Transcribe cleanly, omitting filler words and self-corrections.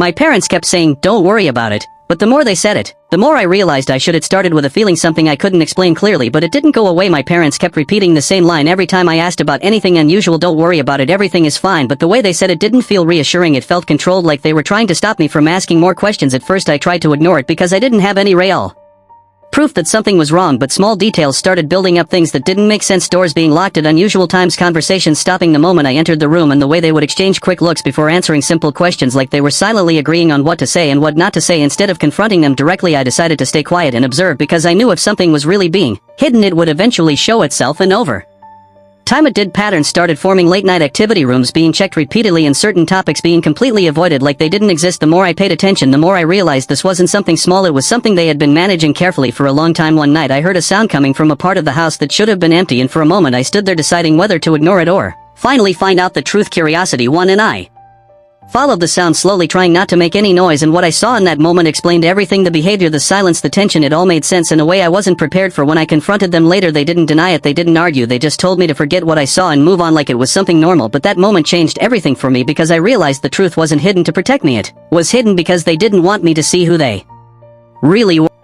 My parents kept saying, "Don't worry about it," but the more they said it, the more I realized I should. It started with a feeling, something I couldn't explain clearly, but it didn't go away. My parents kept repeating the same line every time I asked about anything unusual: "Don't worry about it, everything is fine." But the way they said it didn't feel reassuring. It felt controlled, like they were trying to stop me from asking more questions. At first I tried to ignore it because I didn't have any real proof that something was wrong, but small details started building up, things that didn't make sense: doors being locked at unusual times, conversations stopping the moment I entered the room, and the way they would exchange quick looks before answering simple questions, like they were silently agreeing on what to say and what not to say. Instead of confronting them directly, I decided to stay quiet and observe, because I knew if something was really being hidden, it would eventually show itself. And over time it did. Patterns started forming: late night activity rooms being checked repeatedly and certain topics being completely avoided, like they didn't exist. The more I paid attention, the more I realized this wasn't something small, it was something they had been managing carefully for a long time. One night I heard a sound coming from a part of the house that should have been empty, and for a moment I stood there deciding whether to ignore it or finally find out the truth. Curiosity won, and I followed the sound slowly, trying not to make any noise, and what I saw in that moment explained everything: the behavior, the silence, the tension. It all made sense in a way I wasn't prepared for. When I confronted them later, they didn't deny it, they didn't argue, they just told me to forget what I saw and move on, like it was something normal. But that moment changed everything for me, because I realized the truth wasn't hidden to protect me, it was hidden because they didn't want me to see who they really were.